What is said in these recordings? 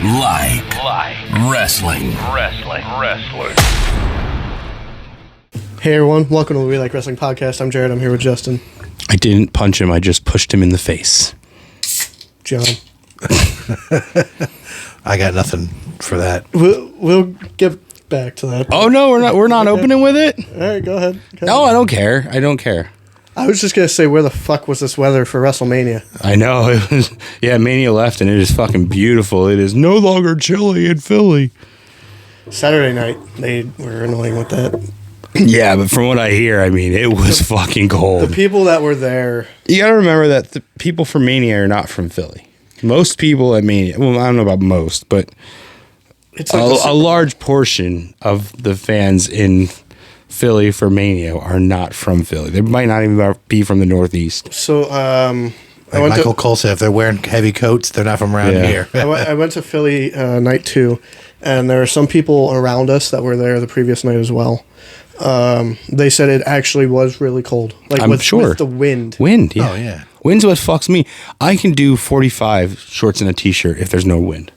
Wrestling. Hey everyone, welcome to the We Like Wrestling podcast. I'm Jared. I'm here with Justin. I didn't punch him. I just pushed him in the face. John. I got nothing for that. We'll get back to that. Oh no, we're not opening with it. All right, go ahead. No, I don't care. I was just gonna say, where the fuck was this weather for Wrestlemania? I know. It was, yeah, Mania left, and it is fucking beautiful. It is no longer chilly in Philly. Saturday night, they were annoying with that. Yeah, but from what I hear, I mean, it was fucking cold. The people that were there. You got to remember that the people from Mania are not from Philly. Most people at Mania, well, I don't know about most, but It's like a large portion of the fans in Philly for Mania are not from Philly. They might not even be from the Northeast. So, Michael Cole said if they're wearing heavy coats, they're not from around here. I went to Philly night 2, and there were some people around us that were there the previous night as well. They said it actually was really cold. Like I'm sure. With the wind. Wind, yeah. Oh, yeah. Wind's what fucks me. I can do 45 shorts and a t-shirt if there's no wind.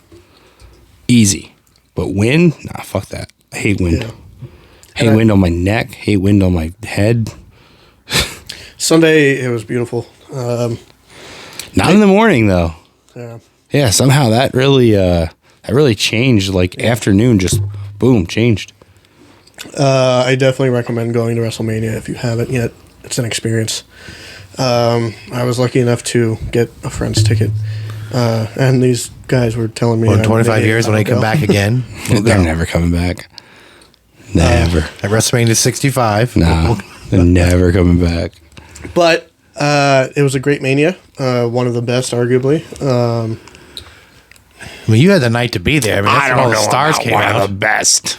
Easy. But wind? Nah, fuck that. I hate wind. Yeah. Hate wind on my neck. Hate wind on my head. Sunday, it was beautiful. Not in the morning, though. Yeah. Yeah, somehow that really changed. Like, afternoon just, boom, changed. I definitely recommend going to WrestleMania if you haven't yet. It's an experience. I was lucky enough to get a friend's ticket, and these guys were telling me Well, in 25 years, when they come back again, They're never coming back. Never. at WrestleMania 65. No, they're never coming back. But it was a great Mania, one of the best, arguably. I mean, you had the night to be there. I mean, that's when all the stars came one out. of the best.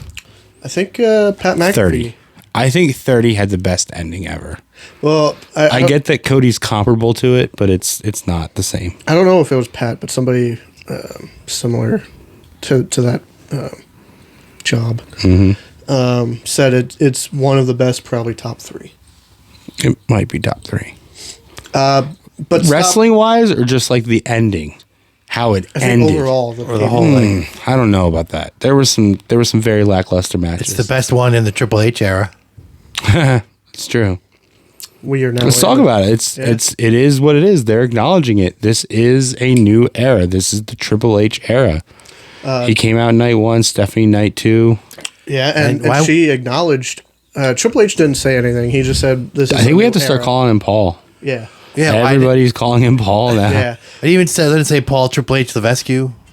I think Pat McAfee. 30. I think 30 had the best ending ever. Well, I get that Cody's comparable to it, but it's not the same. I don't know if it was Pat, but somebody similar to that job said it's one of the best, probably top 3. It might be top 3. But Wrestling wise, or just like the ending, how it I think ended, overall, Or the whole thing. I don't know about that. There was some very lackluster matches. It's the best one in the Triple H era. It's true. we are now. Let's talk about it. It is what it is. They're acknowledging it. This is a new era. This is the Triple H era. He came out night 1, Stephanie night 2. Yeah, and why- she acknowledged. Triple H didn't say anything. He just said, "This." I is think a we new have to start era. calling him Paul. Yeah, Yeah, Everybody's calling him Paul now. yeah. I even said, didn't say Paul Triple H Levesque,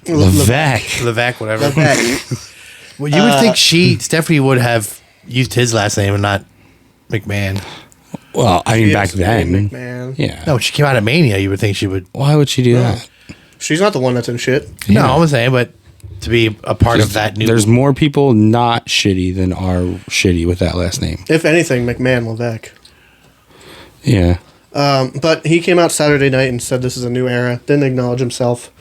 Levesque. Levesque, whatever. Levesque. Well, you would think Stephanie would have used his last name and not McMahon. Well, I mean, back Yes, then. McMahon. Yeah. No, when she came out of Mania, you would think she would. Why would she do that? She's not the one that's in shit. No, I'm saying, but to be a part of that new. There's more people not shitty than are shitty with that last name. If anything, McMahon Levesque. Yeah. But he came out Saturday night and said this is a new era. Didn't acknowledge himself.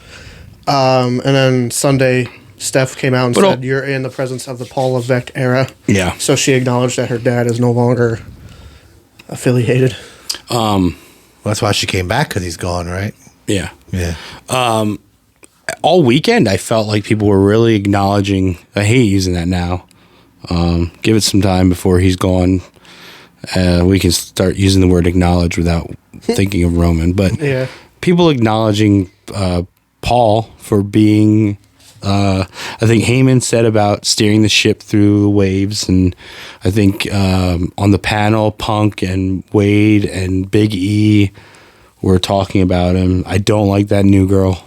And then Sunday, Steph came out and said, "You're in the presence of the Paul Levesque era." Yeah. So she acknowledged that her dad is no longer affiliated. That's why she came back, because he's gone, right? Yeah. Yeah. All weekend, I felt like people were really acknowledging. I hate using that now. Give it some time before he's gone. We can start using the word acknowledge without thinking of Roman. But Yeah. people acknowledging Paul for being. I think Heyman said about steering the ship through the waves, and I think on the panel, Punk and Wade and Big E were talking about him. I don't like that new girl.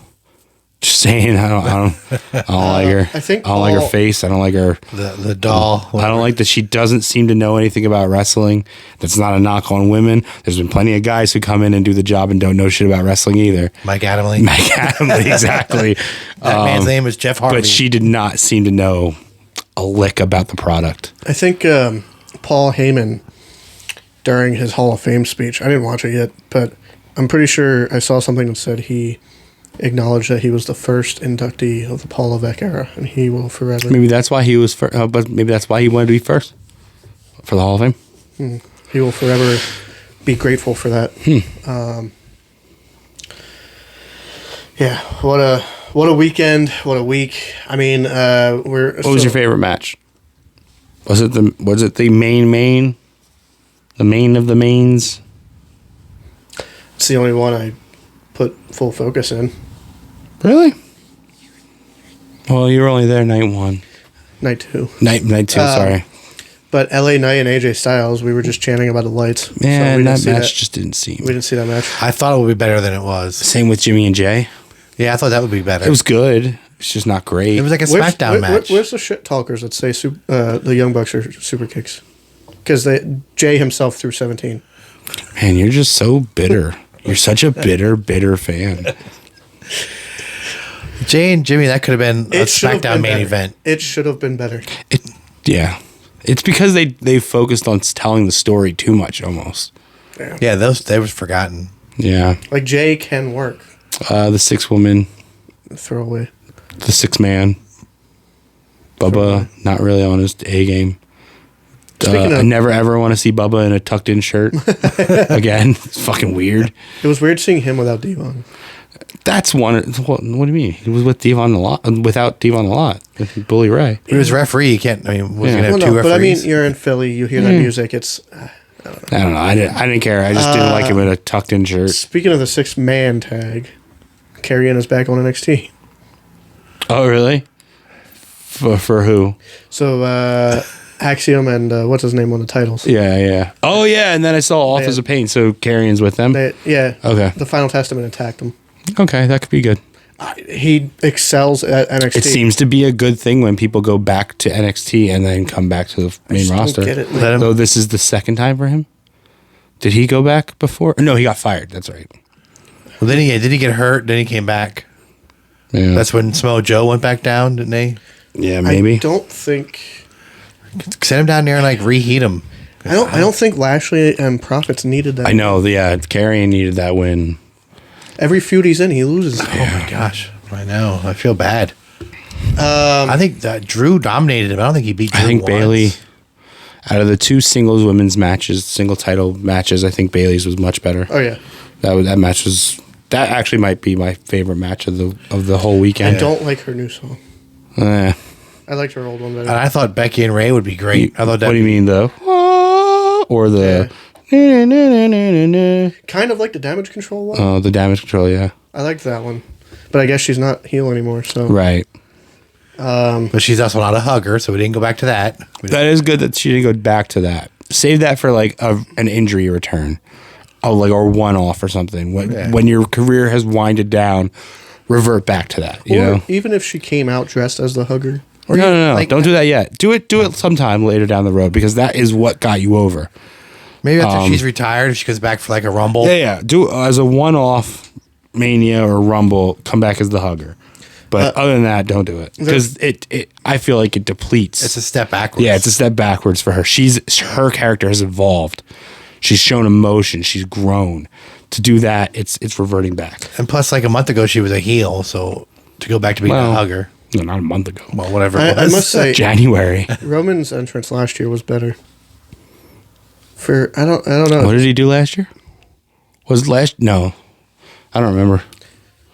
Just saying, I don't like her. I think I don't like her Paul- face. I don't like her. The doll. I don't like that she doesn't seem to know anything about wrestling. That's not a knock on women. There's been plenty of guys who come in and do the job and don't know shit about wrestling either. Mike Adamle. Mike Adamle, exactly. That man's name is Jeff Harvey. But she did not seem to know a lick about the product. I think Paul Heyman, during his Hall of Fame speech, I didn't watch it yet, but I'm pretty sure I saw something that said he acknowledged that he was the first inductee of the Paul Levesque era, and he will forever. Maybe that's why he was first. But maybe that's why he wanted to be first for the Hall of Fame. He will forever be grateful for that. Yeah, what What a weekend! What a week! I mean, What was your favorite match? Was it the main? The main of the mains? It's the only one I put full focus in. Really? Well, you were only there night one. Night two. Night two, sorry. But LA Knight and AJ Styles, we were just chanting about the lights. Yeah, we that didn't see match just didn't seem. We didn't see that match. I thought it would be better than it was. Same with Jimmy and Jay. Yeah, I thought that would be better. It was good. It's just not great. It was like a SmackDown match. Where's the shit talkers that say the Young Bucks are super kicks? Because Jay himself threw 17. Man, you're just so bitter. You're such a bitter fan. Jay and Jimmy, that could have been a SmackDown main event. It should have been better. Yeah. It's because they focused on telling the story too much almost. Yeah, they was forgotten. Yeah. Like Jay can work. The 6 woman. Throwaway. The 6 man. Bubba, not really on his A game. I never ever want to see Bubba in a tucked in shirt again. It's fucking weird. It was weird seeing him without Devon. That's one. What do you mean? He was with Devon a lot. Without Devon a lot. With Bully Ray. He was referee. You can't. I mean, was he gonna have two referees? But I mean, you're in Philly. You hear that music. It's. I don't know. I didn't care. I just didn't like him in a tucked in shirt. Speaking of the 6-man tag, Carrion is back on NXT. Oh really? For who? So Axiom and what's his name on the titles? Yeah. Oh yeah, and then I saw Authors of Pain. So Carrion's with them. Yeah. Okay. The Final Testament attacked him. Okay, that could be good. He excels at NXT. It seems to be a good thing when people go back to NXT and then come back to the main roster. Don't get it. So this is the second time for him? Did he go back before? No, he got fired. That's right. Well, then did he get hurt? Then he came back. Yeah. That's when Samoa Joe went back down, didn't they? Yeah, maybe. I don't think. Send him down there and like reheat him. I don't think Lashley and Profits needed that. I know. Yeah, Carrion needed that win. Every feud he's in, he loses. Oh my gosh, I know. I feel bad. I think Drew dominated him. I don't think he beat Drew. I think once. Bailey, out of the 2 singles women's matches, single title matches, I think Bailey's was much better. Oh yeah, that match was. That actually might be my favorite match of the whole weekend. I don't like her new song. I liked her old one better. And I thought Becky and Ray would be great. I thought that. What do you mean though? Or the Kind of like the Damage Control one. the Damage Control, yeah. I liked that one, but I guess she's not heel anymore. So Right. But she's also not a hugger, so we didn't go back to that. That is good that she didn't go back to that. Save that for like an injury return. Or one-off or something. When your career has winded down, revert back to that. You know? Even if she came out dressed as the hugger. No. Like, don't do that yet. Do it sometime later down the road because that is what got you over. Maybe after she's retired, if she comes back for like a Rumble. Yeah. Do as a one-off Mania or Rumble, come back as the hugger. But other than that, don't do it because I feel like it depletes. It's a step backwards. Yeah, it's a step backwards for her. Her character has evolved. She's shown emotion. She's grown. To do that, it's reverting back. And plus, like a month ago, she was a heel, so to go back to being a hugger. No, not a month ago. Well, whatever. I must say, January. Roman's entrance last year was better. I don't know. What did he do last year? No, I don't remember.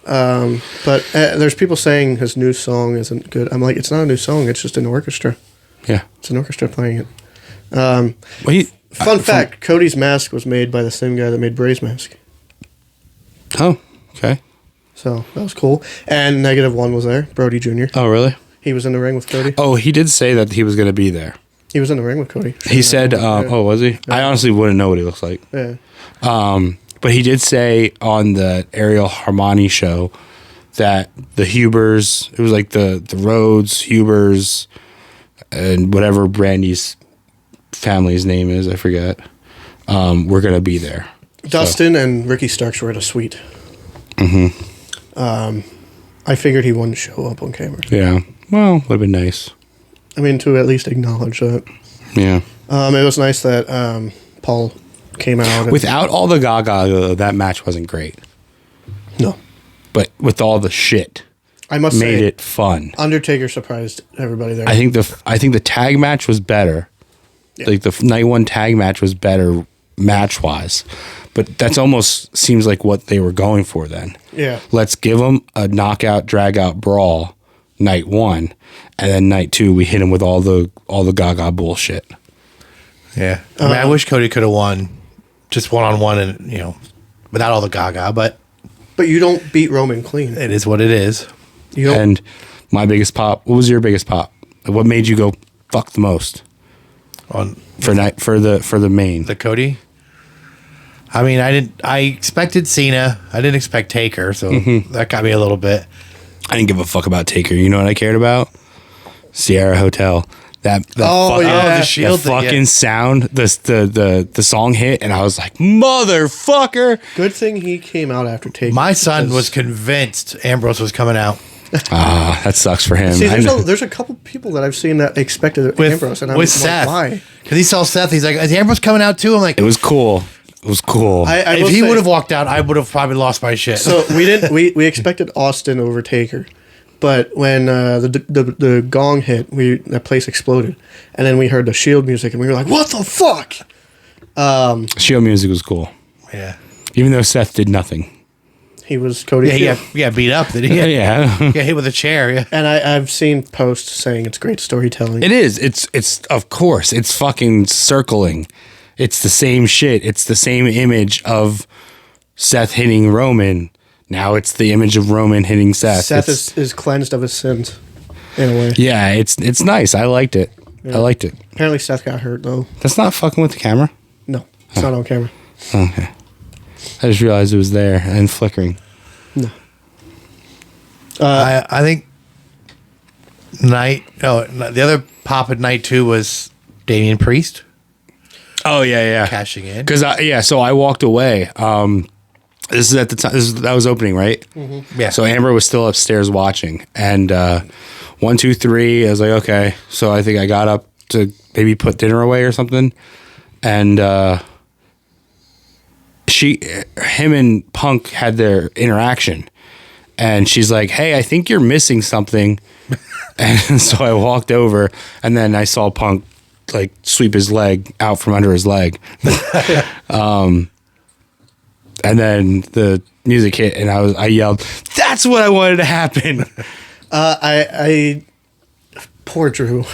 But there's people saying his new song isn't good. I'm like, it's not a new song. It's just an orchestra. Yeah, it's an orchestra playing it. Fun fact: Cody's mask was made by the same guy that made Bray's mask. Oh, okay. So that was cool. And -1 was there, Brody Jr. Oh, really? He was in the ring with Cody. Oh, he did say that he was going to be there. He was in the ring with Cody. He said, "Oh, was he?" Yeah. I honestly wouldn't know what he looks like. Yeah. But he did say on the Ariel Harmony show that the Hubers, it was like the Rhodes, Hubers, and whatever Brandy's family's name is, I forget. We're going to be there. Dustin and Ricky Starks were at a suite. Mm-hmm. I figured he wouldn't show up on camera. Yeah. Well, would have been nice. I mean, to at least acknowledge that. Yeah. It was nice that Paul came out. Without all the gaga, though, that match wasn't great. No. But with all the shit, I must made say, it fun. Undertaker surprised everybody there. I think the tag match was better. Yeah. Like the night 1 tag match was better match wise, But that's almost seems like what they were going for then. Yeah. Let's give them a knockout, drag out brawl night 1, and then night 2 we hit them with all the Gaga bullshit. Yeah. I mean, I wish Cody could have won just one-on-one and, you know, without all the Gaga, but But you don't beat Roman clean. it is what it is. You don't. And my biggest pop. What was your biggest pop? What made you go fuck the most On for the main? the Cody. I mean, I expected Cena. I didn't expect Taker, so that got me a little bit. I didn't give a fuck about Taker. You know what I cared about? Sierra Hotel. The Shield thing, fucking yeah. sound. The song hit, and I was like, motherfucker. Good thing he came out after Taker. My son because- was convinced Ambrose was coming out That sucks for him. See, I know. there's a couple people that I've seen that expected with, Ambrose, and I'm with like, Seth. why? Because he saw Seth. He's like, is Ambrose coming out too? I'm like, It was cool. It was cool. I if will he say- would have walked out, I would have probably lost my shit. So we didn't. We expected Austin over Taker, but when the gong hit, that place exploded, and then we heard the Shield music, and we were like, "What the fuck?" Shield music was cool. yeah, Even though Seth did nothing. He was Cody. yeah, Shield. he got beat up. Did he? Yeah. Got hit with a chair. Yeah. And I've seen posts saying it's great storytelling. It is. It's of course. It's fucking circling. It's the same shit. It's the same image of Seth hitting Roman. Now it's the image of Roman hitting Seth. Seth It's- is cleansed of his sins, in a way. Yeah, it's nice. I liked it. I liked it. Apparently, Seth got hurt though. That's not fucking with the camera. No, it's not on camera. Okay. I just realized it was there and flickering. I think the other pop at night 2 was Damian Priest Oh yeah. cashing in. Because so I walked away. This is at the time. That was opening, right? Yeah. So Amber was still upstairs watching, and 1, 2, 3. I was like, okay. So I think I got up to maybe put dinner away or something, and him and Punk had their interaction, and she's like, "Hey, I think you're missing something," and so I walked over, and then I saw Punk like sweep his leg out from under his leg. And then the music hit, and I yelled, "That's what I wanted to happen!" I poor Drew.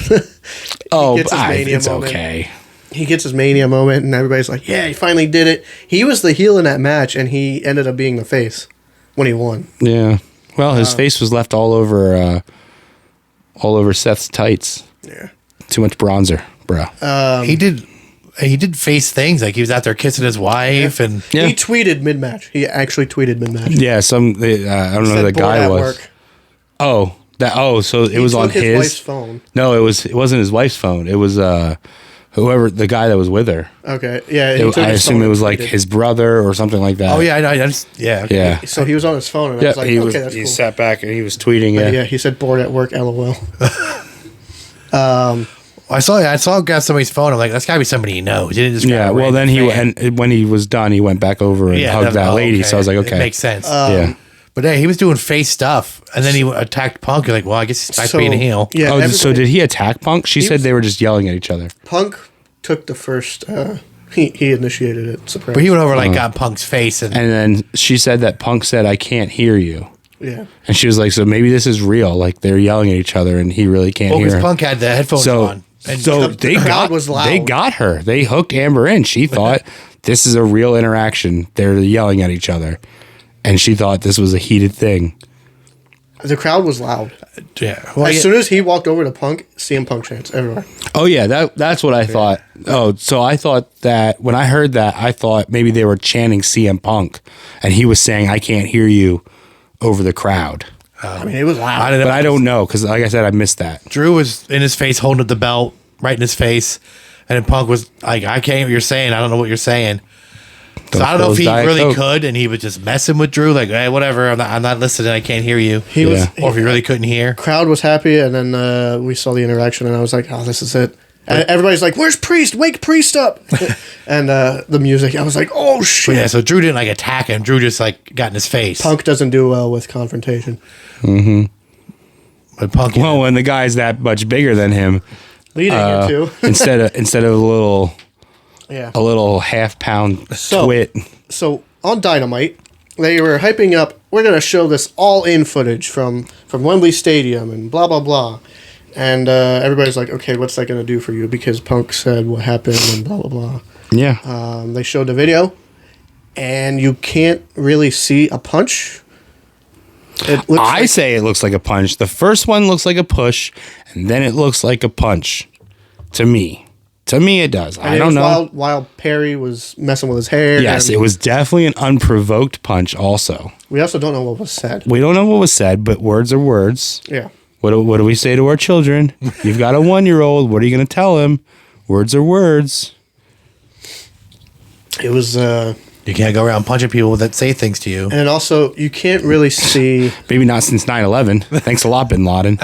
Oh, gets his Mania it's moment. okay. He gets his Mania moment, and everybody's like, "Yeah, he finally did it." He was the heel in that match, and he ended up being the face when he won. Yeah. Well, his face was left all over Seth's tights. Yeah. Too much bronzer, bro. He did face things like he was out there kissing his wife and Yeah. He tweeted mid match. He actually tweeted mid match. Yeah. I don't know who the guy was. So it was on his his wife's phone. No, it wasn't his wife's phone. It was whoever the guy that was with her. Okay, yeah. he took I his assume phone it and was like tweeted. his brother or something like that. oh yeah, I just yeah. Yeah. So he was on his phone, and I Yeah, was like, he "Okay, that's he cool." sat back and he was tweeting. But Yeah. yeah, he said bored at work. LOL. I saw got somebody's phone. I'm like, that's gotta be somebody he knows. He didn't just grab Yeah, a well, then random fan. when he was done, he went back over and hugged that lady. So I was like, okay, it makes sense. yeah. But yeah, he was doing face stuff, and then he attacked Punk. You're like, well, I guess he's back being a heel. Yeah. Oh, so everybody- did he attack Punk? She said was- they were just yelling at each other. Punk took the first. He initiated it. Surprise. But he went over like got Punk's face, and And then she said that Punk said, "I can't hear you," Yeah. and she was like, "So maybe this is real. Like they're yelling at each other, and he really can't because hear." Punk had the headphones So on. And so the they crowd got was loud. they got her. They hooked Amber in. She thought this is a real interaction. They're yelling at each other, and she thought this was a heated thing. The crowd was loud. yeah, well, As yeah, soon as he walked over to Punk, CM Punk chants everywhere. Oh yeah, that's what I thought. Oh, so I thought that when I heard that, I thought maybe they were chanting CM Punk, and he was saying, "I can't hear you," over the crowd. I mean, it was loud. I don't know. But I don't know because, like I said, I missed that. Drew was in his face, holding up the belt right in his face, and then Punk was like, "I can't hear what you're saying. I don't know what you're saying." So I don't know if he Diet really Coke. could, and he was just messing with Drew, like, "Hey, whatever. I'm not listening. I can't hear you." He was. Yeah. Or if he really couldn't hear. Crowd was happy, and then we saw the interaction, and I was like, "Oh, this is it." And everybody's like, "Where's Priest? Wake Priest up!" And the music, I was like, "Oh But shit!" yeah, so Drew didn't like attack him. Drew just like got in his face. Punk doesn't do well with confrontation. But Punk, Well, when the guy's that much bigger than him, Leading into instead of a little Yeah. a little half-pound So- twit. So on Dynamite, they were hyping up. We're gonna show this all-in footage from Wembley Stadium and blah blah blah, and everybody's like, okay, what's that gonna do for you? Because Punk said what happened and blah blah blah. Yeah. They showed the video, and you can't really see a punch. It looks I say it looks like a punch. The first one looks like a push, and then it looks like a punch. To me. To me, it does. I don't know. While Perry was messing with his hair. Yes, and it was definitely an unprovoked punch also. we also don't know what was said. We don't know what was said, but words are words. Yeah. What do we say to our children? You've got a 1-year-old. What are you going to tell him? Words are words. It was, You can't go around punching people that say things to you. and also you can't really see. Maybe not since 9/11. Thanks a lot, Bin Laden.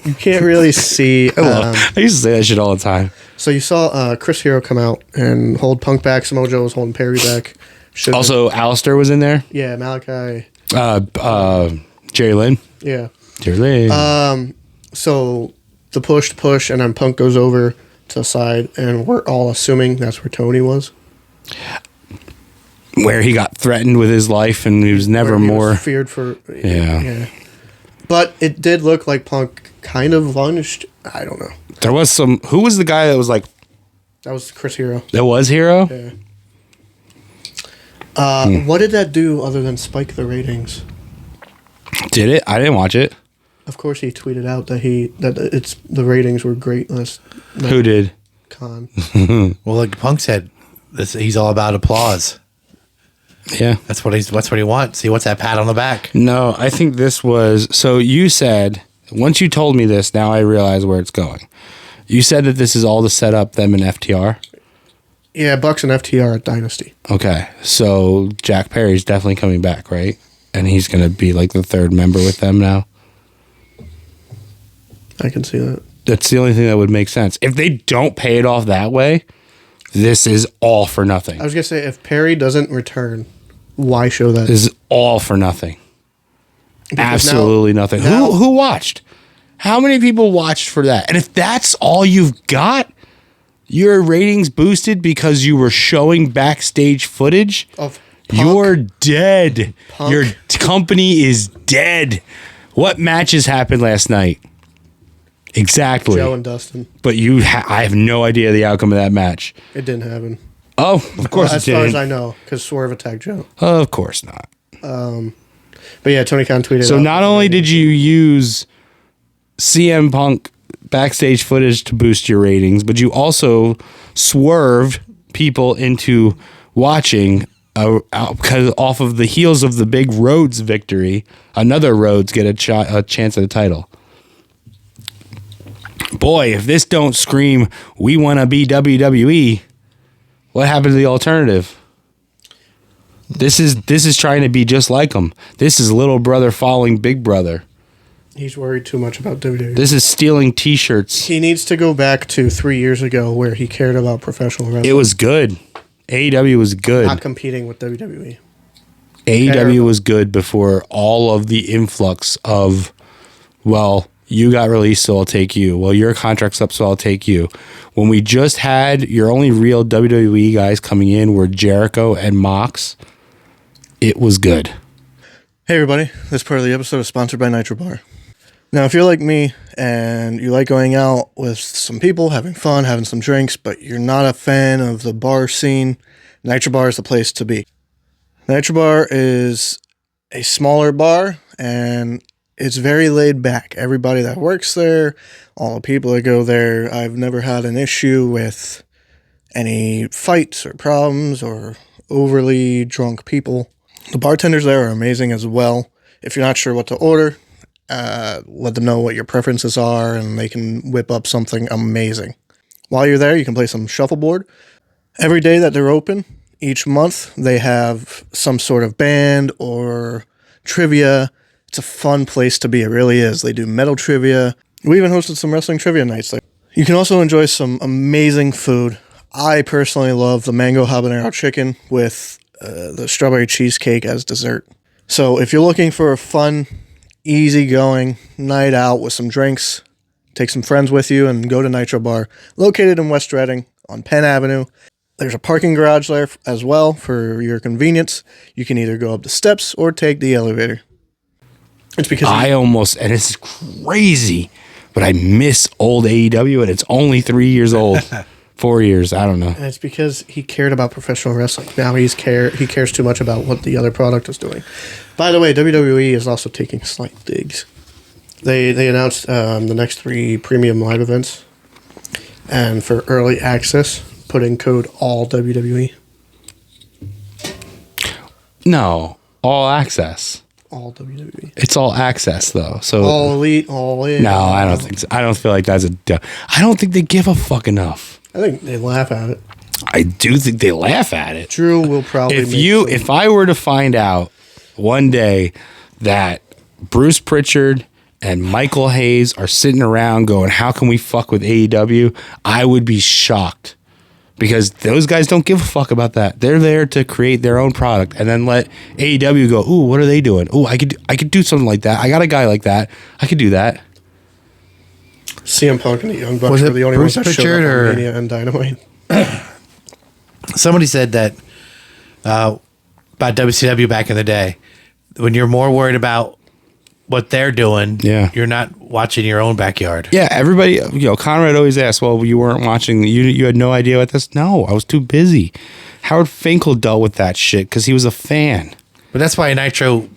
You can't really see. I used to say that shit all the time. So you saw Chris Hero come out and hold Punk back. Samoa was holding Perry back. Should've- Also, Alistair was in there. yeah, Malachi. Jerry Lynn. Yeah. Jerry Lynn. So the push, and then Punk goes over to the side, and we're all assuming that's where Tony was. Where he got threatened with his life and he was never Where he was more. feared for. Yeah. But it did look like Punk kind of lunged. I don't know. There was some. Who was the guy that was like, That was Chris Hero. that was Hero? Yeah. What did that do other than spike the ratings? Did it? I didn't watch it. Of course, he tweeted out that the ratings were great last Who did? con. Well, like Punk said, he's all about applause. Yeah. That's what he wants. He wants that pat on the back. No, I think this was. So you said, once you told me this, now I realize where it's going. You said that this is all to set up them in FTR. Yeah, Bucks and FTR at Dynasty. Okay. So Jack Perry's definitely coming back, right? And he's going to be like the third member with them now. I can see that. That's the only thing that would make sense. If they don't pay it off that way, this is all for nothing. I was gonna say if Perry doesn't return, why show that? This is all for nothing. Because Absolutely nothing. now- Who watched? How many people watched for that? And if that's all you've got, your ratings boosted because you were showing backstage footage, Of Punk. you're dead. Punk. Your company is dead. What matches happened last night? Exactly. Joe and Dustin. But I have no idea the outcome of that match. It didn't happen. Oh, of course As it far as didn't. I know, because Swerve attacked Joe. Of course not. But yeah, Tony Khan tweeted. So out not only did you use CM Punk backstage footage to boost your ratings, but you also swerved people into watching because off of the heels of the big Rhodes victory, another Rhodes get a chance at the title. Boy, if this don't scream, we want to be WWE, what happened to the alternative? This is trying to be just like them. This is little brother following big brother. he's worried too much about WWE. This is stealing T-shirts. He needs to go back to 3 years ago where he cared about professional wrestling, It was good. AEW was good. not competing with WWE. AEW terrible. was good before all of the influx of, well, you got released, so I'll take you. Well, your contract's up, so I'll take you. When we just had your only real WWE guys coming in were Jericho and Mox, it was good. Hey everybody, this part of the episode is sponsored by Nitro Bar. Now, if you're like me and you like going out with some people, having fun, having some drinks, but you're not a fan of the bar scene, Nitro Bar is the place to be. Nitro Bar is a smaller bar and it's very laid back. Everybody that works there, all the people that go there, I've never had an issue with any fights or problems or overly drunk people. The bartenders there are amazing as well. If you're not sure what to order, let them know what your preferences are and they can whip up something amazing. While you're there, you can play some shuffleboard. Every day that they're open, each month, they have some sort of band or trivia. It's a fun place to be. It really is. They do metal trivia. We even hosted some wrestling trivia nights there. You can also enjoy some amazing food. I personally love the mango habanero chicken with the strawberry cheesecake as dessert. So if you're looking for a fun, easygoing night out with some drinks, take some friends with you and go to Nitro Bar, located in West Reading on Penn Avenue. There's a parking garage there as well for your convenience. You can either go up the steps or take the elevator. It's because and this is crazy, but I miss old AEW, and it's only 3 years old. 4 years, I don't know. and it's because he cared about professional wrestling. Now he cares too much about what the other product is doing. By the way, WWE is also taking slight digs. They announced the next 3 premium live events, and for early access, put in code all WWE. No, all access. All WWE. It's all access though. So All elite, all in. no, I don't think so. I don't feel like that's I don't think they give a fuck enough. I think they laugh at it. I do think they laugh at it. Drew will probably. If I were to find out one day that Bruce Pritchard and Michael Hayes are sitting around going, "How can we fuck with AEW?" I would be shocked. Because those guys don't give a fuck about that. They're there to create their own product and then let AEW go, "Ooh, what are they doing? Ooh, I could do something like that. I got a guy like that. I could do that." CM Punk and the Young Bucks Was were it the only Bruce ones that Pritchard showed up or- on Mania and Dynamite. Somebody said that about WCW back in the day, when you're more worried about what they're doing, Yeah. you're not watching your own backyard. Yeah, everybody, Conrad always asks, "Well, you weren't watching, you had no idea about this?" No, I was too busy. Howard Finkel dealt with that shit because he was a fan. But that's why Nitro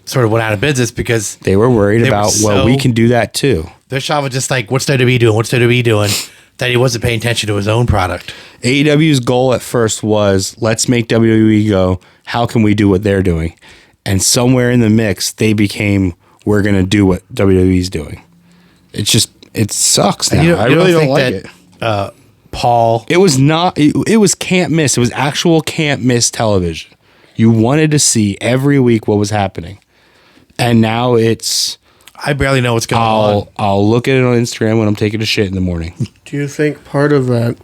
sort of went out of business, because They were worried They were about, so- we can do that too. their shop was just like, what's WWE doing? What's WWE doing? That he wasn't paying attention to his own product. AEW's goal at first was, let's make WWE go, how can we do what they're doing? And somewhere in the mix, they became, we're going to do what WWE's doing. It's just, it sucks now. I really don't like it. Paul, It was not, it was can't miss. It was actual can't miss television. You wanted to see every week what was happening. And now it's, I barely know what's going on. I'll look at it on Instagram when I'm taking a shit in the morning. Do you think part of that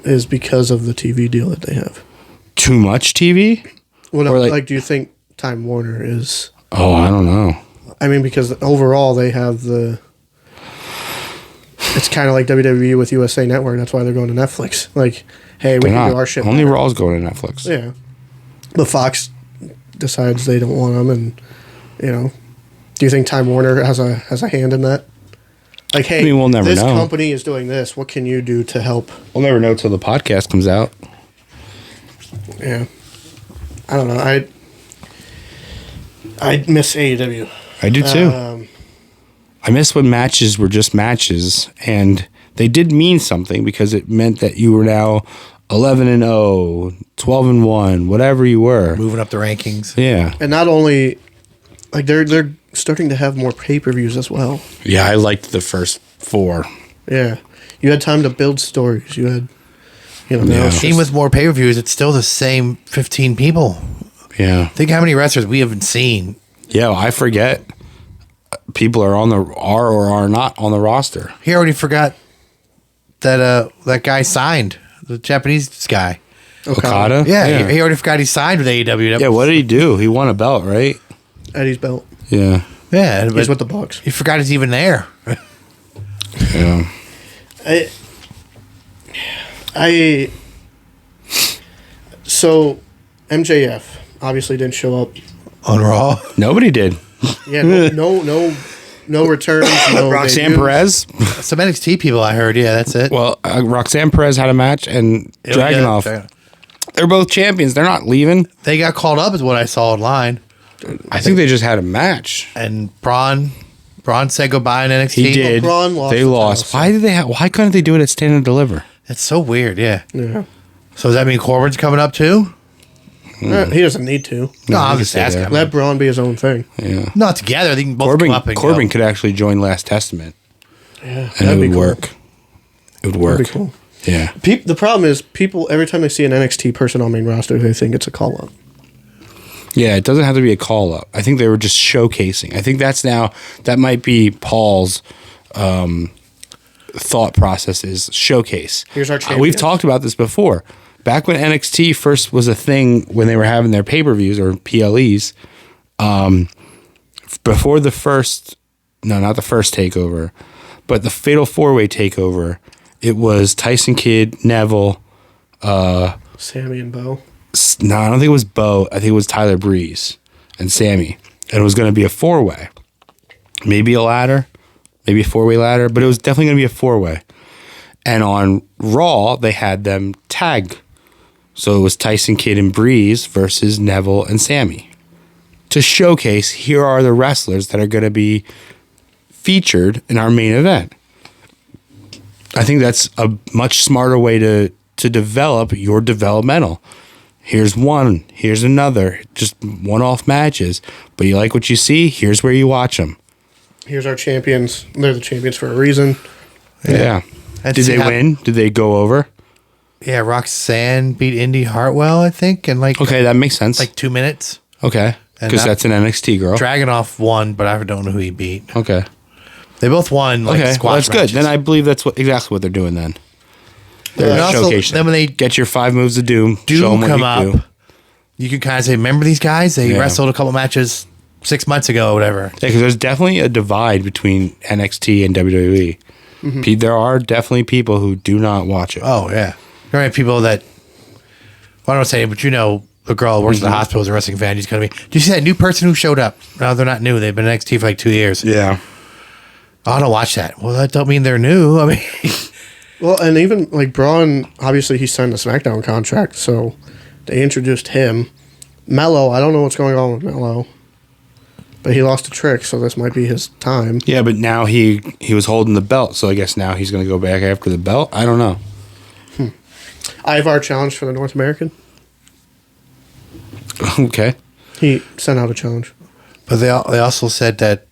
is because of the TV deal that they have? Too much TV? Well, no, Or like, do you think Time Warner is? Oh, I don't know. I mean, because overall they have the. It's kind of like WWE with USA Network. That's why they're going to Netflix. Like, hey, we They're can not. do our shit. Only better. Raw's going to Netflix. Yeah, but Fox decides they don't want them, and do you think Time Warner has a hand in that? Like, hey, I mean, we'll never this know. company is doing this. What can you do to help? We'll never know till the podcast comes out. Yeah, I don't know. I miss AEW. I do too. I miss when matches were just matches, and they did mean something because it meant that you were now 11-0, 12-1, whatever you were. Moving up the rankings. Yeah, And not only, like, they're starting to have more pay-per-views as well. yeah. I liked the first 4. Yeah, you had time to build stories. You had, now Yeah. it's Even just- with more pay-per-views, it's still the same 15 people. Yeah, Think how many wrestlers we haven't seen. yeah. I forget people are or are not on the roster. He already forgot that that guy signed, the Japanese guy. Okada. Yeah, He already forgot he signed with AEW. Yeah. What did he do? He won a belt, right? Eddie's belt. Yeah. Yeah, He's but with the Bucks. he forgot he's even there. Yeah. So MJF obviously didn't show up. On Raw. Nobody did. Yeah, no returns. No Roxanne debuts. Perez. Some NXT people I heard. Yeah, that's it. Well, Roxanne Perez had a match, and Dragunov. They're both champions. They're not leaving. They got called up, is what I saw online. I think they just had a match. And Braun said goodbye in NXT. He did. Braun lost They the lost. title, Why did they? Why couldn't they do it at Stand and Deliver? That's so weird. Yeah. Yeah. So does that mean Corbin's coming up too? He doesn't need to. No, he I'm can just stay asking. there. Let Braun be his own thing. Yeah. Not together. They can both come up and Corbin go. could actually join Last Testament, Yeah, and it that'd be would cool. work. It would work. That'd be cool. Yeah. The problem is people every time they see an NXT person on main roster, they think it's a call up. Yeah, it doesn't have to be a call up. I think they were just showcasing. I think that might be Paul's thought process is showcase. Here's our We've champions. talked about this before. Back when NXT first was a thing, when they were having their pay-per-views or PLEs, before the first, no, not the first takeover, but the Fatal 4-Way takeover, it was Tyson Kidd, Neville, Sammy and Bo. No, I don't think it was Bo. I think it was Tyler Breeze and Sammy. And it was going to be a 4-way. Maybe a ladder. Maybe a 4-way ladder. But it was definitely going to be a 4-way. And on Raw, they had them tag. So it was Tyson Kidd and Breeze versus Neville and Sammy. To showcase, here are the wrestlers that are going to be featured in our main event. I think that's a much smarter way to develop your developmental. Here's one, here's another, just one-off matches. But you like what you see, here's where you watch them. Here's our champions. They're the champions for a reason. Yeah. Did they win? Did they go over? Yeah, Roxanne beat Indy Hartwell, I think, in Okay, that makes sense. 2 minutes. Okay, because that's an NXT girl. Dragunov won, but I don't know who he beat. Okay. They both won Okay, squash well, that's matches. good. Then I believe that's exactly what they're doing then. They're And also, showcasing. then when they Get your 5 moves of doom. Show do 'em what come you up, do. you can kind of say, remember these guys? They Yeah. wrestled a couple matches 6 months ago or whatever. Yeah, because there's definitely a divide between NXT and WWE. There are definitely people who do not watch it. Oh, yeah. There are people that, well, I don't say it, but the girl who works at the hospital is a wrestling fan. She's going to be, do you see that new person who showed up? No, they're not new. They've been in NXT for 2 years. Yeah. Oh, I don't watch that. Well, that don't mean they're new. I mean, Well, and even Braun, obviously he signed the SmackDown contract, so they introduced him. Mello, I don't know what's going on with Mello, but he lost a trick, so this might be his time. Yeah, but now he was holding the belt, so I guess now he's going to go back after the belt. I don't know. Ivar challenged for the North American. Okay. He sent out a challenge. but they also said that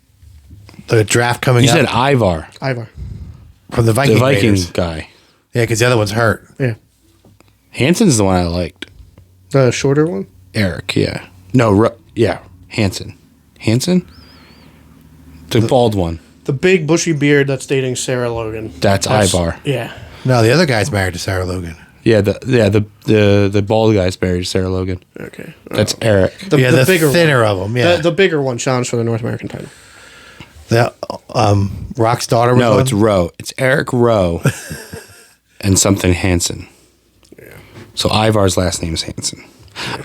the draft coming You up said Ivar, Ivar. from the the Viking Viking Raiders. guy. Yeah, because the other one's hurt. Yeah. Hanson's the one I liked. The shorter one? Eric, yeah. No, yeah, Hanson. Hanson? The bald one. The big bushy beard that's dating Sarah Logan. That's Ivar. Yeah. No, the other guy's married to Sarah Logan. Yeah, the bald guy's married to Sarah Logan. Okay. That's Eric. The bigger thinner one. of them. Yeah, The bigger one challenged for the North American title. the Rock's daughter was No, on? it's Rowe. It's Eric Rowe and something Hanson. Yeah. So Ivar's last name is Hanson.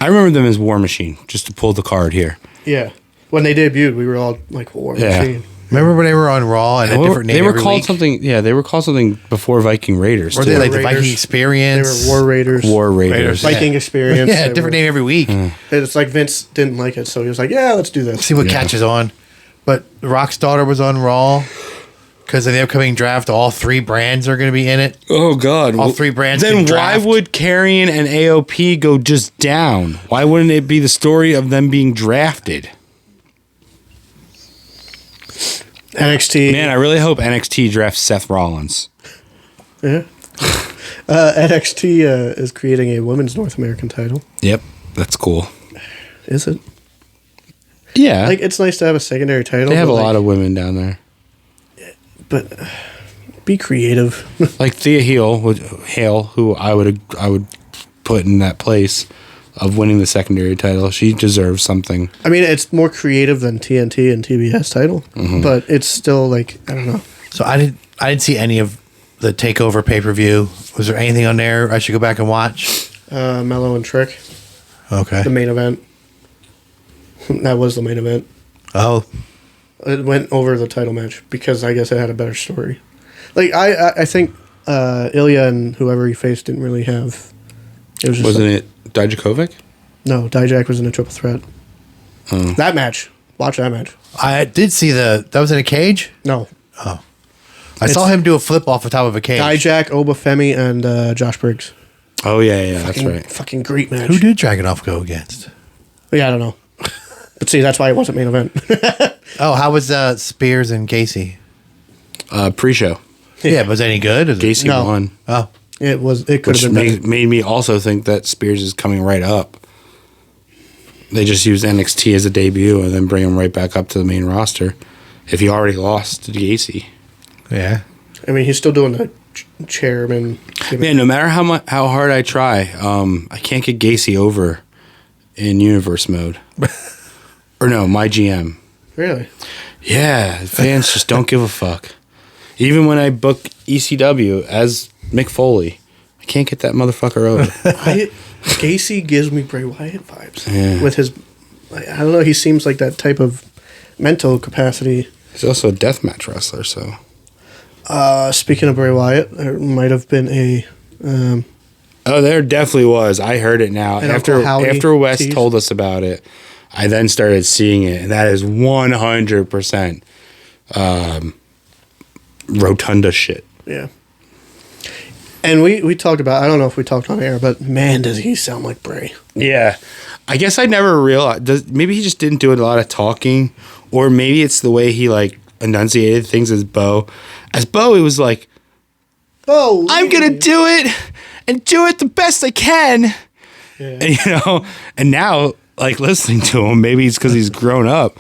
I remember them as War Machine, just to pull the card here. Yeah. When they debuted, we were all like, War Yeah. Machine. Remember when they were on Raw and a different name They were every called week? something. Yeah, they were called something before Viking Raiders. Were too. they like the Raiders. Viking They Experience? were War Raiders. War Raiders? Raiders. Viking Yeah. Experience. Yeah, They different were- name every week. It's like Vince didn't like it, so he was like, yeah, let's do this. See what Yeah. catches on. But Rock's daughter was on Raw because in the upcoming draft, all 3 brands are going to be in it. Oh God! All 3 brands. Then can why draft. would Carrion and AOP go just down? Why wouldn't it be the story of them being drafted? NXT. Man, I really hope NXT drafts Seth Rollins. Yeah. NXT is creating a women's North American title. Yep, that's cool. Is it? Yeah, Like, it's nice to have a secondary title. they have a but, lot of women down there. But be creative. Like Thea Hale, who I would put in that place of winning the secondary title. She deserves something. I mean, it's more creative than TNT and TBS title, but it's still like, I don't know. So I didn't see any of the Takeover pay-per-view. Was there anything on there I should go back and watch? Mello and Trick, Okay. the main event. That was the main event. Oh, It went over the title match because I guess it had a better story. Like, I think Ilya and whoever he faced didn't really have. It was just Wasn't it Dijakovic? No, Dijak was in a triple threat. That match. Watch that match. I did see that was in a cage. No. I saw him do a flip off the top of a cage. Dijak, Obafemi, and Josh Briggs. Oh yeah, that's right. Fucking great match. Who did Dragunov go against? Yeah, I don't know. But see, that's why it wasn't main event. Oh, how was Spears and Casey? Pre-show, Yeah, was any good? Is it- Gacy No. won, Oh, It could which have been better. made me also think that Spears is coming right up. They just used NXT as a debut and then bring him right back up to the main roster. If he already lost to Gacy, yeah. I mean, he's still doing the chairman. man, no matter how hard I try, I can't get Gacy over in universe mode. Or no, my GM. Really? Yeah, fans just don't give a fuck. Even when I book ECW as Mick Foley, I I can't get that motherfucker over. Gacy gives me Bray Wyatt vibes. Yeah. With his, I don't know, he seems like that type of mental capacity. He's also a deathmatch wrestler, so. Speaking of Bray Wyatt, there might have been a. Oh, there definitely was. I heard it now. And After Wes tease. told us about it, I then started seeing it, and that is 100% rotunda shit. Yeah. And we talked about, I don't know if we talked on air, but man, does he sound like Bray. Yeah. I guess I never realized. Maybe he just didn't do a lot of talking, or maybe it's the way he like enunciated things as Bo. As Bo, it was like, Oh, I'm going to do it and do it the best I can. Yeah. And, and now, like, listening to him, maybe it's because he's grown up.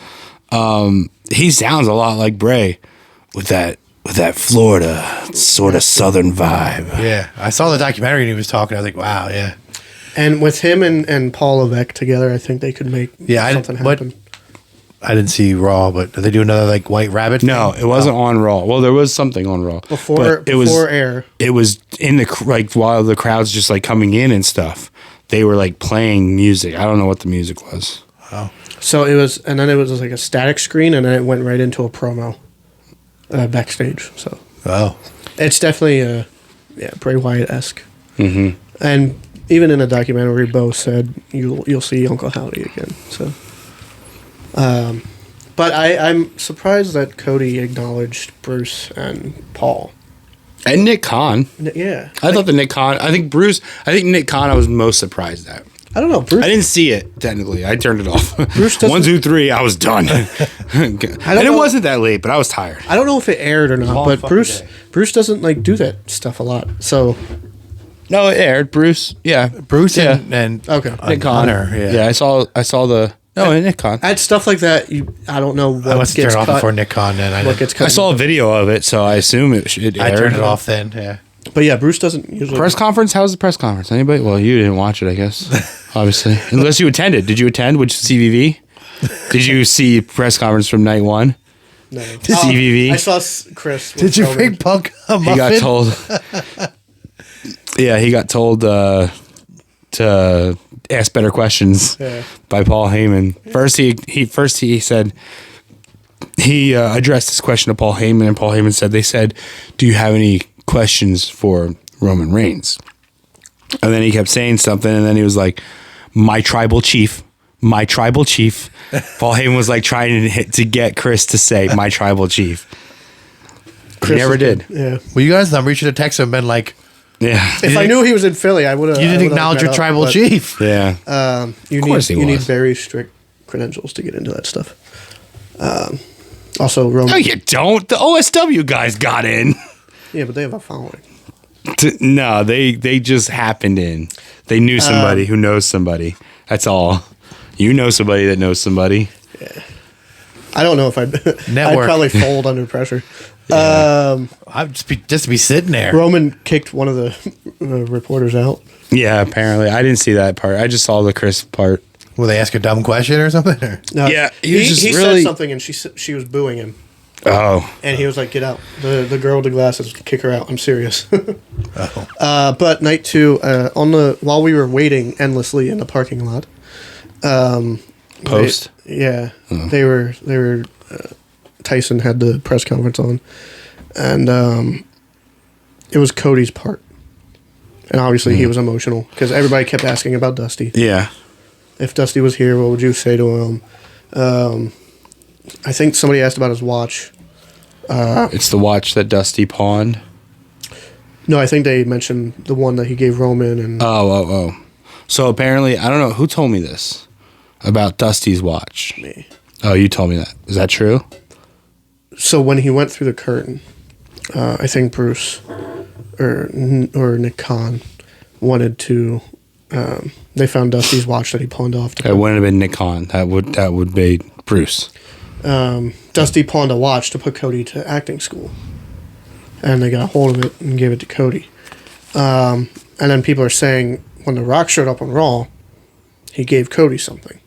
He sounds a lot like Bray with that Florida sort of southern vibe. Yeah, I saw the documentary and he was talking. I was like, wow, yeah. And with him and Paul Levesque together, I think they could make something happen. I didn't see Raw, but did they do another like White Rabbit? No, thing? it wasn't on Raw. Well, there was something on Raw Before air. It was in the like while the crowd's just like coming in and stuff. They were like playing music. I don't know what the music was. Oh, So it was, and then it was like a static screen, and then it went right into a promo backstage. So it's definitely Bray Wyatt-esque. Mm-hmm. And even in the documentary, Bo said you'll see Uncle Howdy again. So, but I'm surprised that Cody acknowledged Bruce and Paul. And Nick Khan. Yeah, I thought Nick Khan. I think Nick Khan. I was most surprised at. I don't know. Bruce. I didn't see it technically. I turned it off. Bruce doesn't- 1, 2, 3. I was done. And it wasn't that late, but I was tired. I don't know if it aired or not, Long but fucking day. Bruce doesn't like do that stuff a lot. So No, it aired. Bruce. Yeah, Bruce and Okay. Nick Khan. Hunter, Yeah, I saw the. No, Nick Khan. at stuff like that, I don't know what I must gets turn it cut. off before Nick Khan. Then What gets cut. I saw a video of it, so I assume it aired. I turned it off then. Yeah. But yeah, Bruce doesn't usually. Press conference? How's the press conference? Anybody? Well, you didn't watch it, I guess. Obviously. Unless you attended. Did you attend? Which CVV? Did you see press conference from night one? No. CVV? I saw Chris. with Did you Roman. bring Punk a muffin? He got told. Yeah, he got told to ask better questions by Paul Heyman. First, he said he addressed this question to Paul Heyman, and Paul Heyman said, "They said, do you have any questions for Roman Reigns?" And then he kept saying something, and then he was like, "My tribal chief." My tribal chief. Paul Heyman was like trying to get Chris to say "my tribal chief." He never did. Yeah. Well, you guys number. You should have texted him and been like, Yeah. If I knew he was in Philly, I would have. you didn't acknowledge your tribal chief. Yeah. You course he need was. very strict credentials to get into that stuff. Also, Roman. No, you don't. The OSW guys got in. Yeah, but they have a following. No, they just happened in. They knew somebody who knows somebody. That's all. You know somebody that knows somebody. I don't know if I'd. I'd probably fold under pressure. I'd just be sitting there. Roman kicked one of the reporters out. Yeah, apparently. I didn't see that part. I just saw the Chris part. Will they ask a dumb question or something? Or? No, Yeah, he he was just said really- something and she was booing him, Oh. and he was like, "Get out!" The girl with the glasses, kick her out. I'm serious. But night two, while we were waiting endlessly in the parking lot, Post? they were. Tyson had the press conference on, and it was Cody's part, and obviously he was emotional because everybody kept asking about Dusty. Yeah. If Dusty was here, what would you say to him? I think somebody asked about his watch. It's the watch that Dusty pawned. No, I think they mentioned the one that he gave Roman, and Oh. So apparently, I don't know who told me this about Dusty's watch. me. Oh, you told me that. Is that true? So when he went through the curtain, I think Bruce or Nick Khan wanted to. They found Dusty's watch that he pawned off. It wouldn't have been Nick Khan. That would be Bruce. Dusty pawned a watch to put Cody to acting school, and they got a hold of it and gave it to Cody. And then people are saying when The Rock showed up on Raw, he gave Cody something.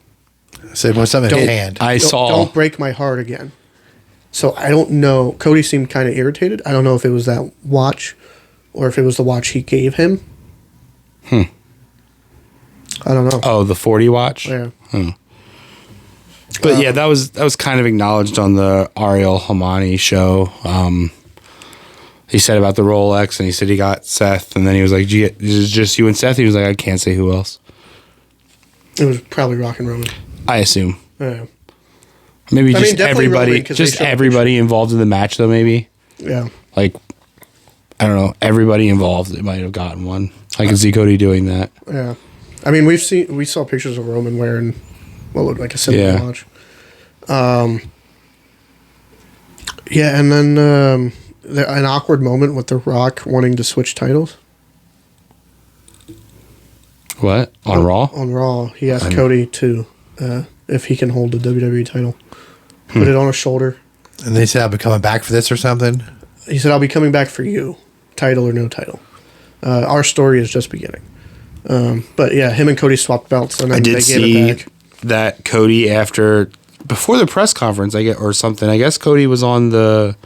Said what's something in his hand. Don't break my heart again. So I don't know. Cody seemed kind of irritated. I don't know if it was that watch or if it was the watch he gave him. I don't know. Oh, the 40 watch. Yeah. But yeah, that was kind of acknowledged on the Ariel Helmani show. He said about the Rolex, and he said he got Seth, and then he was like, "Is it just you and Seth?" He was like, "I can't say who else." It was probably Rock and Roman. I assume. Yeah. Maybe I mean, just definitely everybody, Roman, 'cause they just showed a everybody involved in the match, though. Maybe Yeah. like I don't know, everybody involved. It might have gotten one. I can see Cody doing that. Yeah. I mean, we saw pictures of Roman wearing what looked like a cinema watch. Yeah, and then an awkward moment with The Rock wanting to switch titles. What on Raw? On Raw, he asked Cody to if he can hold the WWE title, put it on his shoulder. And they said, I'll be coming back for this or something. He said, "I'll be coming back for you, title or no title. Our story is just beginning." But yeah, him and Cody swapped belts, and then I did they gave see it back. that Cody before the press conference, or something. I guess Cody was on the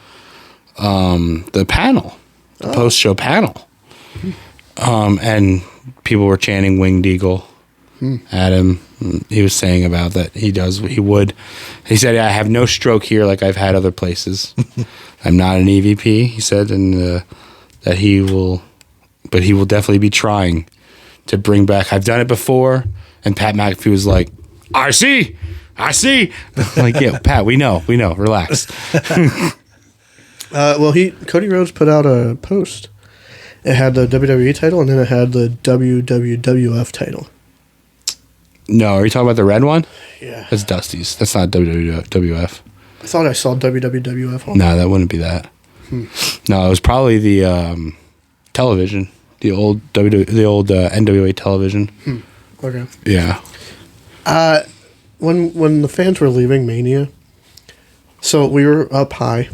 panel, the post show panel, and people were chanting "Winged Eagle" at him. He was saying about that he would. He said, "I have no stroke here like I've had other places. I'm not an EVP." He said, and that he will definitely be trying to bring back. I've done it before, and Pat McAfee was like, "I see." I'm like, yeah, Pat, we know, relax. Cody Rhodes put out a post. It had the WWE title, and then it had the WWF title. No, are you talking about the red one? Yeah. That's Dusty's. That's not WWF. I thought I saw WWF on. No, that wouldn't be that. No, it was probably the television, the old NWA television. Okay. Yeah. When the fans were leaving Mania, so we were up high,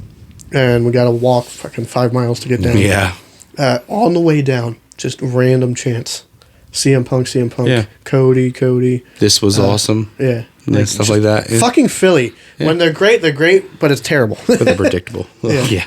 and we got to walk fucking 5 miles to get down. Yeah. On the way down, just random chants. CM Punk, Yeah. Cody. This was awesome. Yeah. And stuff like that. Yeah. Fucking Philly. Yeah. When they're great, but it's terrible. But they're predictable. Yeah.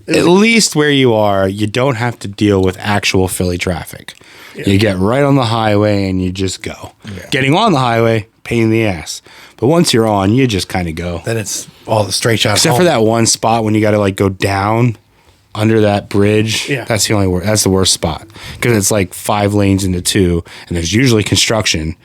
At least where you are, you don't have to deal with actual Philly traffic. Yeah. You get right on the highway and you just go. Yeah. Getting on the highway, pain in the ass. But once you're on, you just kind of go. Then it's all the straight shots. Except for that one spot when you got to like go down under that bridge. Yeah. That's the worst spot. Because it's like 5 lanes into 2, and there's usually construction.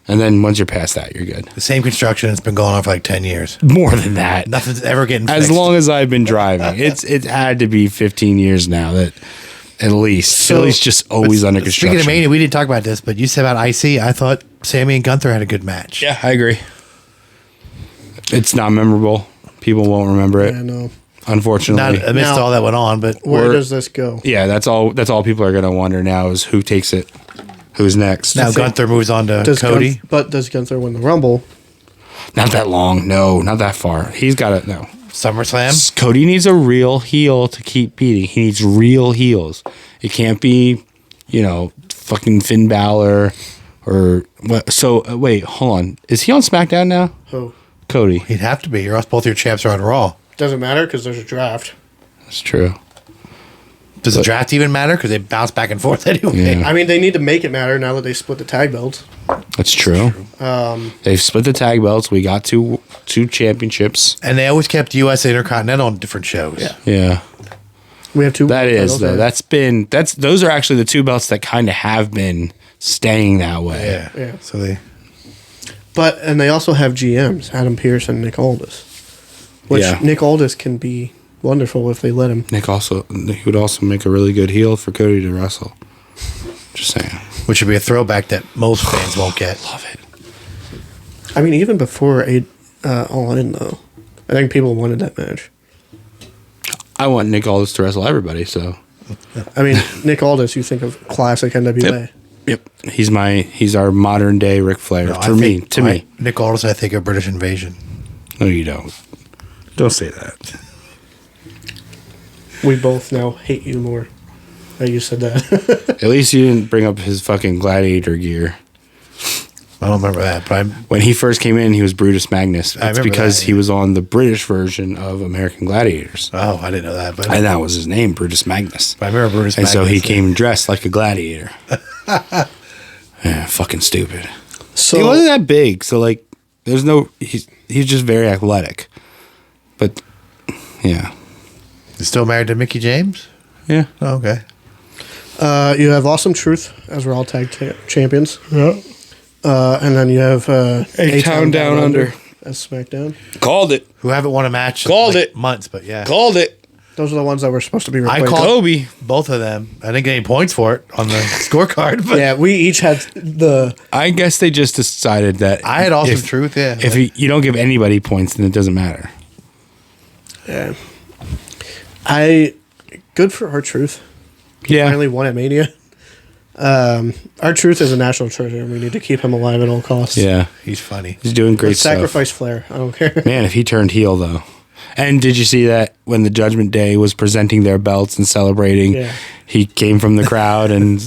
And then once you're past that, you're good. The same construction has been going on for like 10 years. More than that. Nothing's ever getting fixed. As long as I've been driving. It had to be 15 years now that at least. So, Philly's just always under construction. Speaking of Mania, we didn't talk about this, but you said about IC, I thought Sammy and Gunther had a good match. Yeah, I agree. It's not memorable. People won't remember it. Yeah, no. Unfortunately. Not amidst all that went on, but Where does this go? Yeah, that's all people are going to wonder now is who takes it. Who's next? now Gunther moves on to Cody. But does Gunther win the Rumble? Not that long. No, not that far. He's got it. No. SummerSlam. Cody needs a real heel to keep beating. He needs real heels. It can't be, fucking Finn Balor or what. So wait, hold on. Is he on SmackDown now? Who? Cody. He'd have to be, or else both your champs are on Raw. Doesn't matter because there's a draft. That's true. Does the draft even matter? Because they bounce back and forth anyway. Yeah. I mean, they need to make it matter now that they split the tag belts. That's true. They've split the tag belts. We got two championships. And they always kept U.S. Intercontinental on different shows. Yeah. We have 2. That is titles, though. right? Those are actually the 2 belts that kind of have been staying that way. Yeah. So they. And they also have GMs, Adam Pearce and Nick Aldis. Which Nick Aldis can be wonderful if they let him. He would also make a really good heel for Cody to wrestle. Just saying. Which would be a throwback that most fans won't get. Love it. I mean, even before All In, though, I think people wanted that match. I want Nick Aldis to wrestle everybody, so. I mean, Nick Aldis, you think of classic NWA. Yep. He's our modern day Ric Flair. No, to me. Nick Aldis, I think of British Invasion. No, you don't. Don't say that. We both now hate you more that you said that. At least you didn't bring up his fucking gladiator gear. I don't remember that, but When he first came in, he was Brutus Magnus. It's remember because that, he was on the British version of American Gladiators. oh, I didn't know that. But And that was his name, Brutus Magnus. I remember Brutus And so he Magnus, came dressed like a gladiator. Yeah, fucking stupid. So He wasn't that big, so like, there's no. He's just very athletic. But yeah, He's still married to Mickey James? yeah. Oh, okay. you have Awesome Truth as Raw Tag Champions. Yeah. And then you have A-Town Down Under as SmackDown. Called it. Who haven't won a match in Called it. months, but yeah. Called it. Those are the ones that were supposed to be I replaced. called Kobe. both of them. I didn't get any points for it on the scorecard, but Yeah, we each had the. I guess they just decided that I had Awesome if- Truth, yeah. If you don't give anybody points, then it doesn't matter. Yeah. Good for our Truth. Yeah. Finally won at Mania. Our Truth is a national treasure, and we need to keep him alive at all costs. Yeah. He's funny. He's doing great Let's stuff. sacrifice Flair. I don't care. Man, if he turned heel though. And did you see that when the Judgment Day was presenting their belts and celebrating, Yeah. he came from the crowd and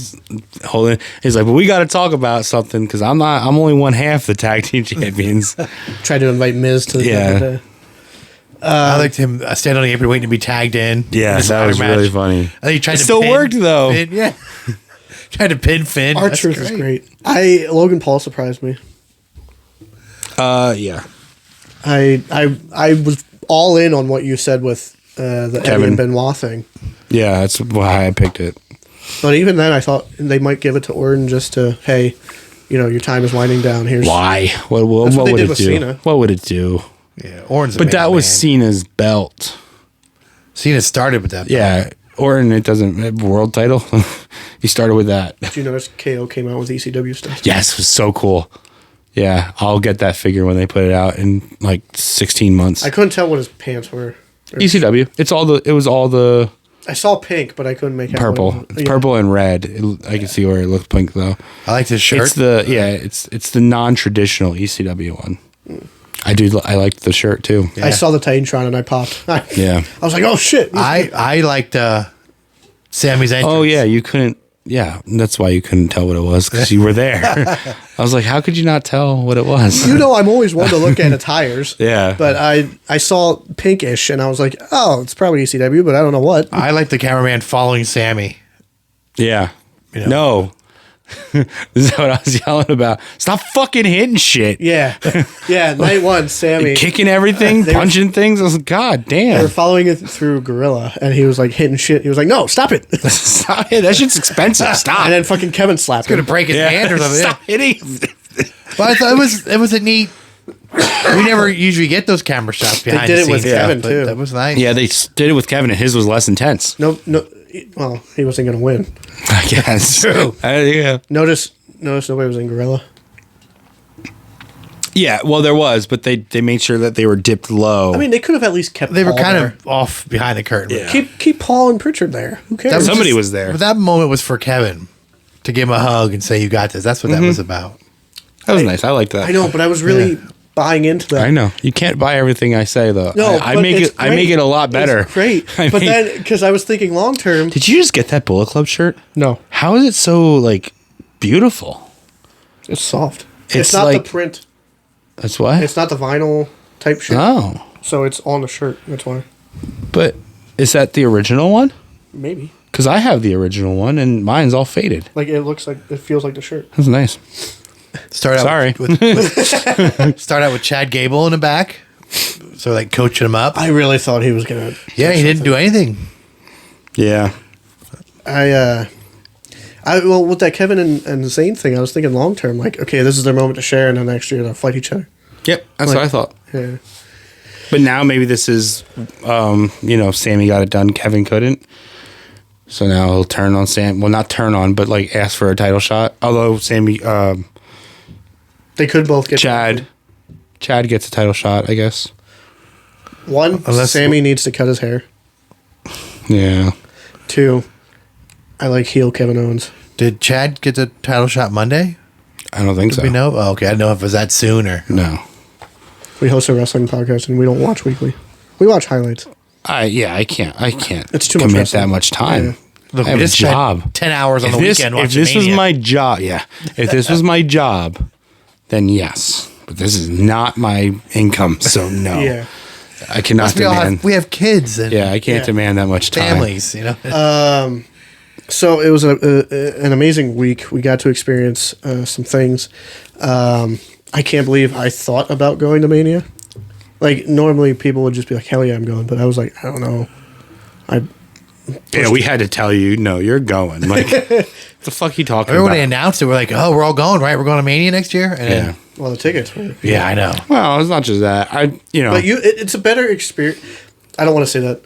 holding. He's like, "Well, we got to talk about something because I'm only one half the tag team champions." Tried to invite Miz to the Yeah. Day. I liked him stand on the apron waiting to be tagged in. Yeah, in his that ladder was really funny. I think he tried It to still pin worked, though. Finn, yeah. Tried to pin Finn. Our That's Truth is great. Logan Paul surprised me. Yeah. I was all in on what you said with the Eddie Kevin. and Benoit thing. Yeah, that's why I picked it. But even then, I thought they might give it to Orton just to, hey, your time is winding down. Here's Why? What That's what they would did it with do? Cena. What would it do? Yeah, Orton's a But that man, was man. Cena's belt. Cena started with that. Yeah. Orton, it doesn't world title. He started with that. Did you notice KO came out with ECW stuff? Yes, it was so cool. Yeah, I'll get that figure when they put it out in like 16 months. I couldn't tell what his pants were. ECW. It was all the I saw pink, but I couldn't make out. purple. what it was. It's purple and red. I can see where it looks pink though. I liked his shirt. It's the non-traditional ECW one. I liked the shirt too. I saw the Titantron and I popped. Yeah. I was like, oh shit. I liked Sammy's entrance. Oh yeah, you couldn't. Yeah, that's why you couldn't tell what it was because you were there. I was like, how could you not tell what it was? I'm always one to look at attires. Yeah. But I saw pinkish and I was like, oh, it's probably ECW, but I don't know what. I liked the cameraman following Sammy. Yeah. You know. No. This is what I was yelling about. Stop fucking hitting shit. Yeah. Yeah. Night one, Sammy. Kicking everything, They were- punching things. I was like, God They were damn. following it through Gorilla and he was like hitting shit. He was like, no, stop it. Stop it. That shit's expensive. Stop. And then fucking Kevin slapped Gonna him. break his hand or something. Stop hitting. But I thought it was a neat. We never usually get those camera shots behind did the it with scenes, Kevin, but too. That was nice. Yeah, they did it with Kevin, and his was less intense. No. Well, he wasn't going to win. I guess. True. Yeah. Notice nobody was in Gorilla. Yeah, well, there was, but they made sure that they were dipped low. I mean, they could have at least kept They were Paul kind there. of off behind the curtain. Yeah. Keep Paul and Pritchard there. Who cares? Somebody was there. But that moment was for Kevin to give him a hug and say, "You got this." That's what that was about. That was nice. I liked that. I know, but I was really buying into that. I know. You can't buy everything I say, though. No, I but make it's it. I make great. it a lot better. It's great. I But make- then, because I was thinking long term. did you just get that Bullet Club shirt? No, How is it so like beautiful? it's soft. It's It's not like- the print. That's what. It's not the vinyl type shit. Oh, So it's on the shirt. That's why. but is that the original one? Maybe. Because I have the original one, and mine's all faded. Like it looks like it feels like the shirt. That's nice. Start out Sorry. start out with Chad Gable in the back, so like coaching him up. I really thought he was gonna. Yeah, he didn't do anything. Yeah. Well, with that Kevin and Zane thing, I was thinking long term. Like, okay, this is their moment to share, and then next year they'll fight each other. Yep. That's what I thought. Yeah. But now maybe this is, Sammy got it done. Kevin couldn't. So now he'll turn on Sam. Well, not turn on, but like ask for a title shot. Although Sammy, They could both get Chad gets a title shot, I guess. One, Unless- Sammy needs to cut his hair. Yeah. Two, I like heel Kevin Owens. Did Chad get the title shot Monday? I don't think Did so. we know? Oh, okay, I didn't know if it was that soon or. No. We host a wrestling podcast and we don't watch weekly. We watch highlights. I can't. It's too much commit wrestling. that much time. Yeah. Look, I have we a just spent job. 10 hours on the weekend If watching this was Mania. my job, if this was my job, then yes. But this is not my income, so no. Yeah. I cannot We all demand. we have kids and Yeah, I can't Yeah. demand that much time. families, you know. So it was an amazing week. We got to experience some things. I can't believe I thought about going to Mania. Like, normally people would just be like, hell yeah, I'm going. But I was like, I don't know. Yeah, we had to tell you, no, you're going. Like, what the fuck are you talking Remember when they about? announced it, we're like, oh, we're all going, right? We're going to Mania next year? And Yeah. then, Well, the tickets were. yeah, I know. Well, it's not just that. But it's a better experience. I don't want to say that.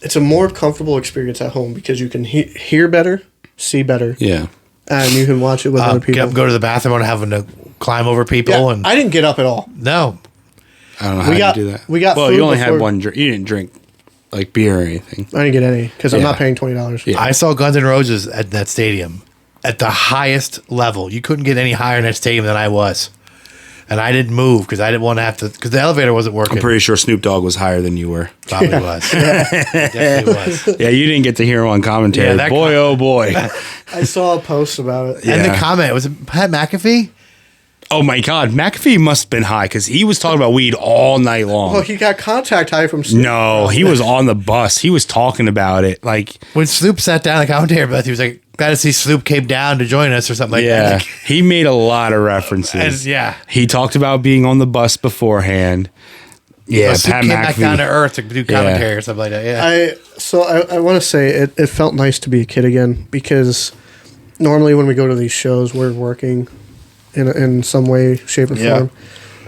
It's a more comfortable experience at home because you can hear better, see better, Yeah. and you can watch it with other Get people. up, go to the bathroom and having to climb over people. Yeah, And I didn't get up at all. no. I don't know how We got- you do that. we got Well, food you only had before- one drink. You didn't drink like beer or anything. I didn't get any because I'm Yeah. not paying $20. Yeah. I saw Guns N' Roses at that stadium at the highest level. You couldn't get any higher in that stadium than I was. And I didn't move because I didn't want to have to, because the elevator wasn't working. I'm pretty sure Snoop Dogg was higher than you were. Probably was. Definitely was. Yeah, you didn't get to hear him on commentary. Yeah, that boy, oh boy. I saw a post about it. Yeah. And the comment, was it Pat McAfee? Oh my God, McAfee must have been high because he was talking about weed all night long. Well, he got contact high from Snoop. No, he was on the bus. He was talking about it. Like, When Snoop sat down, the commentary, but he was like, glad to see Snoop came down to join us or something like yeah, that. he made a lot of references. And, yeah. He talked about being on the bus beforehand. Yeah, Snoop Pat came back down to McAfee. earth to do commentary or something like that. Yeah. I want to say it felt nice to be a kid again because normally when we go to these shows, we're working in some way, shape, or Yeah.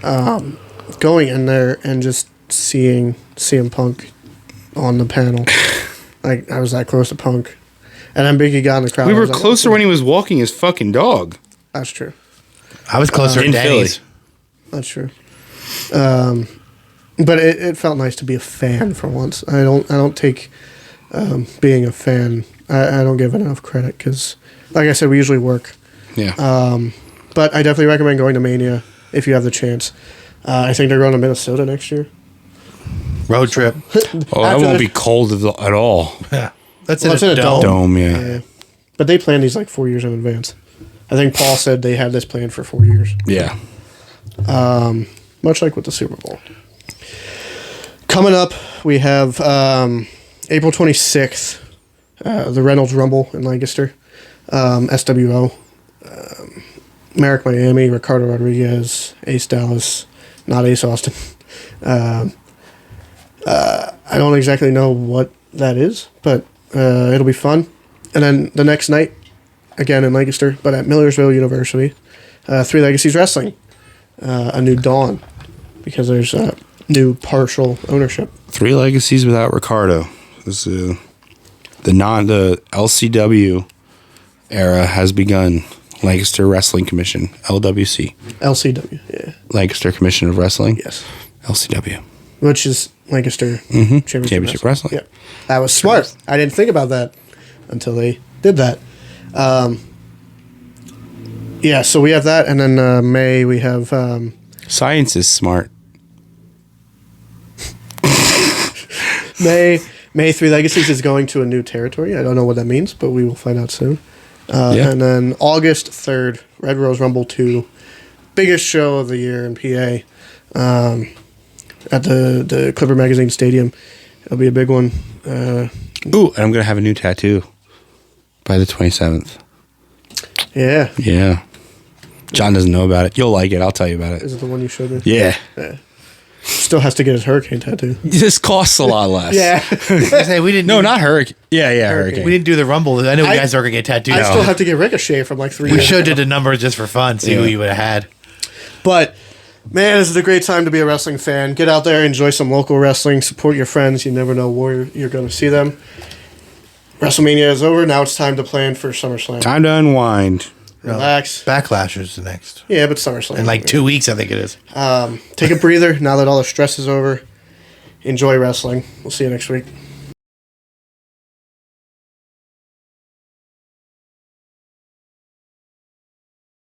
form. Going in there and just seeing CM Punk on the panel, like I was that close to Punk, and then Biggie got in the crowd. We I were was like, closer okay. when he was walking his fucking dog. That's true. I was closer in to Danny's. Philly. That's true. But it felt nice to be a fan for once. I don't take being a fan. I don't give enough credit because, like I said, we usually work. Yeah. But I definitely recommend going to Mania if you have the chance. I think they're going to Minnesota next year. Road trip. Oh, that after won't the- be cold at all. Yeah. That's Well, it's in a dome. Dome, yeah. Yeah. But they plan these like 4 years in advance. I think Paul said they had this planned for 4 years. Yeah. Much like with the Super Bowl. Coming up, we have April 26th, the Reynolds Rumble in Lancaster, SWO, Merrick Miami, Ricardo Rodriguez, Ace Dallas, not Ace Austin. I don't exactly know what that is, but it'll be fun. And then the next night, again in Lancaster, but at Millersville University, Three Legacies Wrestling, a new dawn, because there's new partial ownership. Three legacies without Ricardo. This, the LCW era has begun. Lancaster Wrestling Commission, LWC. LCW, yeah, Lancaster Commission of Wrestling. yes, LCW. which is Lancaster Championship Wrestling. Yeah, that was smart. I didn't think about that until they did that. Yeah, so we have that, and then May we have Science is smart. May Three Legacies is going to a new territory. I don't know what that means, but we will find out soon. Yeah. And then August 3rd, Red Rose Rumble 2, biggest show of the year in PA, at the Clipper Magazine Stadium. It'll be a big one. Ooh, and I'm going to have a new tattoo by the 27th. Yeah. Yeah. John doesn't know about it. You'll like it. I'll tell you about it. Is it the one you showed me? Yeah. Still has to get his hurricane tattoo. This costs a lot less. Yeah. I say we didn't. No, not Hurricane. Yeah, Hurricane. We didn't do the Rumble. I know you I- guys are gonna get tattooed. I still have to get Ricochet from like 3 We years should have ago. did the numbers just for fun. See who Yeah. you would have had. But, man, this is a great time to be a wrestling fan. Get out there, enjoy some local wrestling, support your friends. You never know where you're going to see them. WrestleMania is over. Now it's time to plan for SummerSlam. Time to unwind. Relax. Backlash is the next. Yeah, but SummerSlam. In like 2 weeks, I think it is. Take a breather now that all the stress is over. Enjoy wrestling. We'll see you next week.